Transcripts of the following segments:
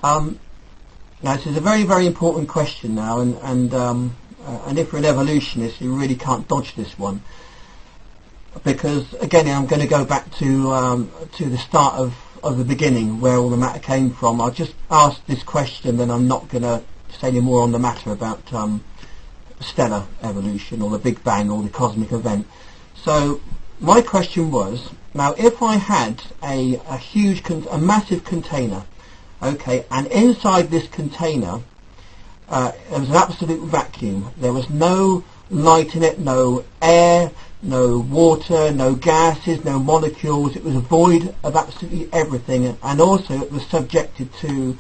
Now this is a very, very important question now, and if you're an evolutionist, you really can't dodge this one, because again I'm going to go back to the start of the beginning, where all the matter came from. I'll just ask this question, then I'm not going to say any more on the matter about stellar evolution or the Big Bang or the cosmic event. So my question was, now if I had a massive container, okay, and inside this container there was an absolute vacuum. There was no light in it, no air, no water, no gases, no molecules. It was a void of absolutely everything, and also it was subjected to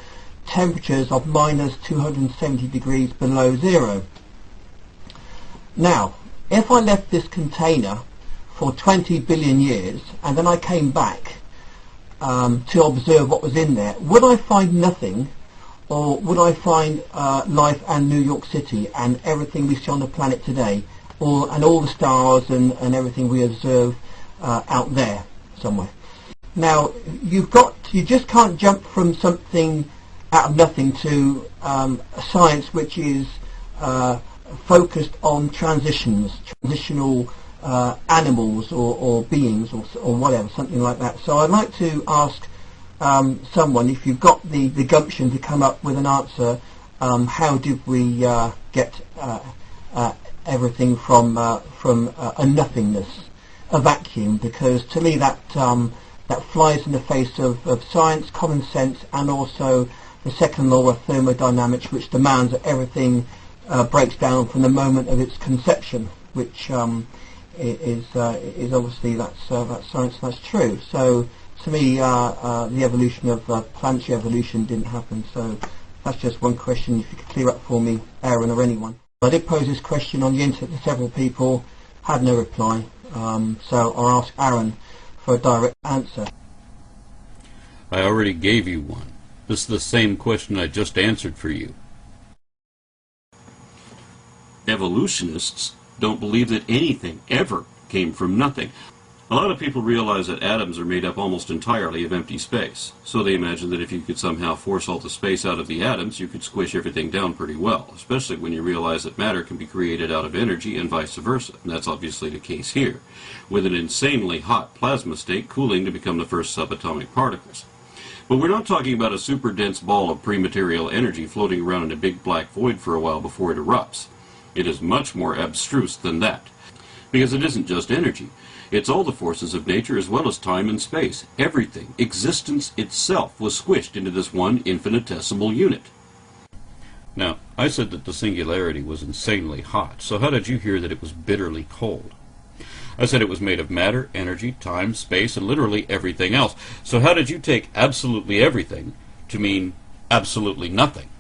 temperatures of minus 270 degrees below zero. Now, if I left this container for 20 billion years and then I came back to observe what was in there, would I find nothing, or would I find life and New York City and everything we see on the planet today, and all the stars and everything we observe out there somewhere? Now, you just can't jump from something out of nothing to a science which is focused on transitional animals or beings or whatever, something like that. So I'd like to ask someone, if you've got the gumption to come up with an answer, how did we get everything from a nothingness, a vacuum? Because to me that flies in the face of science, common sense, and also the second law of thermodynamics, which demands that everything breaks down from the moment of its conception, which is obviously that's science, that's true. So to me, the evolution of planetary evolution didn't happen. So that's just one question. If you could clear up for me, Aaron, or anyone. I did pose this question on the internet to several people, had no reply. So I'll ask Aaron for a direct answer. I already gave you one. This is the same question I just answered for you. Evolutionists don't believe that anything ever came from nothing. A lot of people realize that atoms are made up almost entirely of empty space, so they imagine that if you could somehow force all the space out of the atoms, you could squish everything down pretty well, especially when you realize that matter can be created out of energy and vice versa, and that's obviously the case here, with an insanely hot plasma state cooling to become the first subatomic particles. But we're not talking about a super dense ball of pre-material energy floating around in a big black void for a while before it erupts. It is much more abstruse than that, because it isn't just energy. It's all the forces of nature as well as time and space. Everything, existence itself, was squished into this one infinitesimal unit. Now, I said that the singularity was insanely hot, so how did you hear that it was bitterly cold? I said it was made of matter, energy, time, space, and literally everything else. So how did you take absolutely everything to mean absolutely nothing?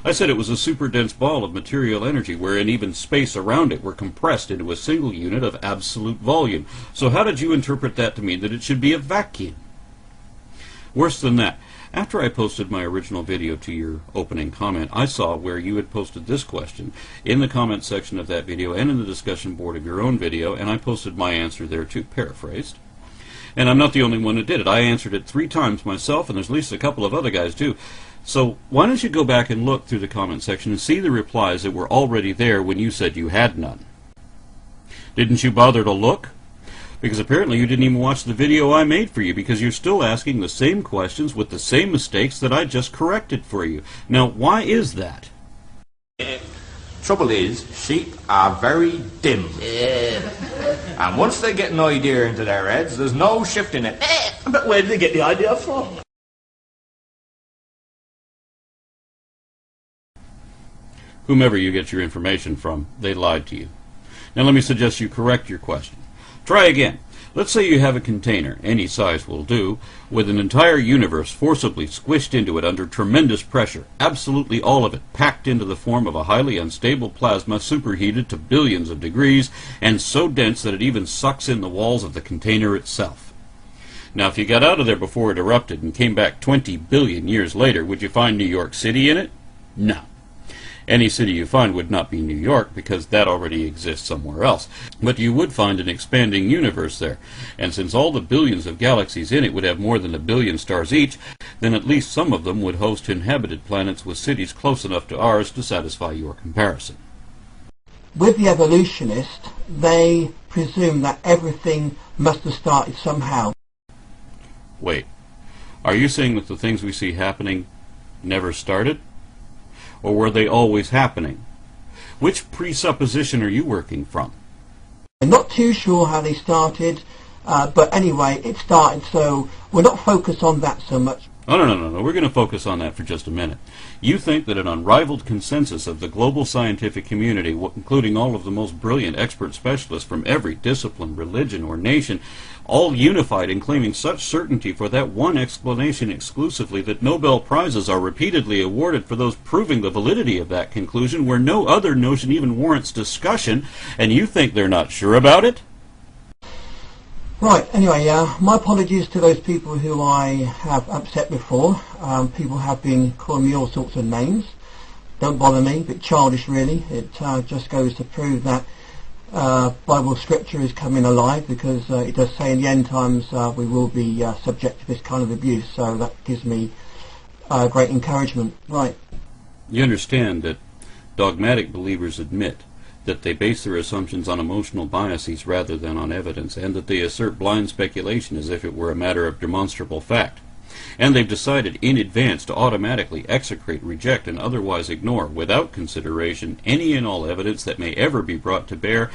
I said it was a super dense ball of material energy wherein even space around it were compressed into a single unit of absolute volume. So how did you interpret that to mean that it should be a vacuum? Worse than that, after I posted my original video to your opening comment, I saw where you had posted this question in the comment section of that video and in the discussion board of your own video, and I posted my answer there too, paraphrased. And I'm not the only one who did it. I answered it 3 times myself, and there's at least a couple of other guys too. So why don't you go back and look through the comment section and see the replies that were already there when you said you had none. Didn't you bother to look? Because apparently you didn't even watch the video I made for you, because you're still asking the same questions with the same mistakes that I just corrected for you. Now, why is that? Trouble is, sheep are very dim. And once they get an idea into their heads, there's no shifting it. But where did they get the idea from? Whomever you get your information from, they lied to you. Now let me suggest you correct your question. Try again. Let's say you have a container, any size will do, with an entire universe forcibly squished into it under tremendous pressure, absolutely all of it packed into the form of a highly unstable plasma superheated to billions of degrees and so dense that it even sucks in the walls of the container itself. Now if you got out of there before it erupted and came back 20 billion years later, would you find New York City in it? No. Any city you find would not be New York, because that already exists somewhere else. But you would find an expanding universe there. And since all the billions of galaxies in it would have more than 1 billion stars each, then at least some of them would host inhabited planets with cities close enough to ours to satisfy your comparison. With the evolutionists, they presume that everything must have started somehow. Wait, are you saying that the things we see happening never started? Or were they always happening? Which presupposition are you working from? I'm not too sure how they started, but anyway, it started, so we're not focused on that so much. Oh, no. We're going to focus on that for just a minute. You think that an unrivaled consensus of the global scientific community, including all of the most brilliant expert specialists from every discipline, religion, or nation, all unified in claiming such certainty for that one explanation exclusively that Nobel Prizes are repeatedly awarded for those proving the validity of that conclusion where no other notion even warrants discussion, and you think they're not sure about it? Right, anyway, my apologies to those people who I have upset before. People have been calling me all sorts of names. Don't bother me, a bit childish really. It just goes to prove that Bible scripture is coming alive, because it does say in the end times we will be subject to this kind of abuse, so that gives me great encouragement. Right. You understand that dogmatic believers admit that they base their assumptions on emotional biases rather than on evidence, and that they assert blind speculation as if it were a matter of demonstrable fact. And they've decided in advance to automatically execrate, reject, and otherwise ignore, without consideration, any and all evidence that may ever be brought to bear,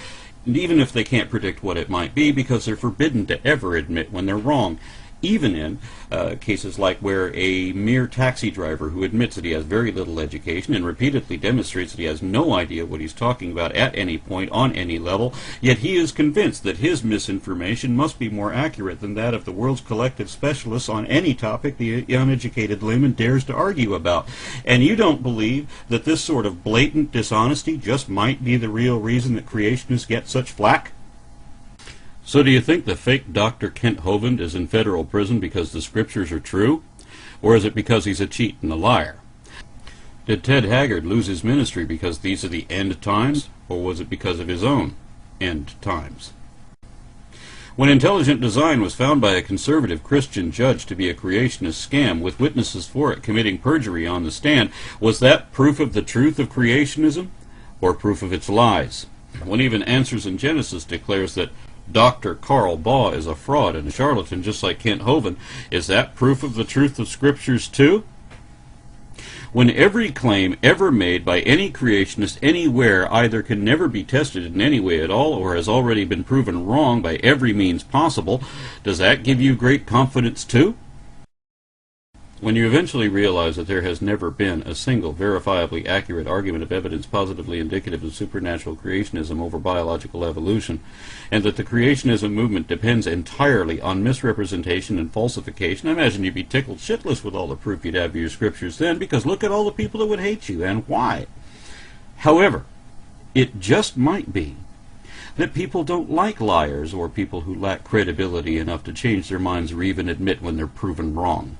even if they can't predict what it might be, because they're forbidden to ever admit when they're wrong. Even in cases like where a mere taxi driver who admits that he has very little education and repeatedly demonstrates that he has no idea what he's talking about at any point on any level, yet he is convinced that his misinformation must be more accurate than that of the world's collective specialists on any topic the uneducated layman dares to argue about. And you don't believe that this sort of blatant dishonesty just might be the real reason that creationists get such flack? So do you think the fake Dr. Kent Hovind is in federal prison because the scriptures are true? Or is it because he's a cheat and a liar? Did Ted Haggard lose his ministry because these are the end times? Or was it because of his own end times? When intelligent design was found by a conservative Christian judge to be a creationist scam with witnesses for it committing perjury on the stand, was that proof of the truth of creationism? Or proof of its lies? When even Answers in Genesis declares that Dr. Carl Baugh is a fraud and a charlatan just like Kent Hovind, is that proof of the truth of scriptures too? When every claim ever made by any creationist anywhere either can never be tested in any way at all or has already been proven wrong by every means possible, does that give you great confidence too? When you eventually realize that there has never been a single verifiably accurate argument of evidence positively indicative of supernatural creationism over biological evolution, and that the creationism movement depends entirely on misrepresentation and falsification, I imagine you'd be tickled shitless with all the proof you'd have of your scriptures then, because look at all the people that would hate you, and why. However, it just might be that people don't like liars or people who lack credibility enough to change their minds or even admit when they're proven wrong.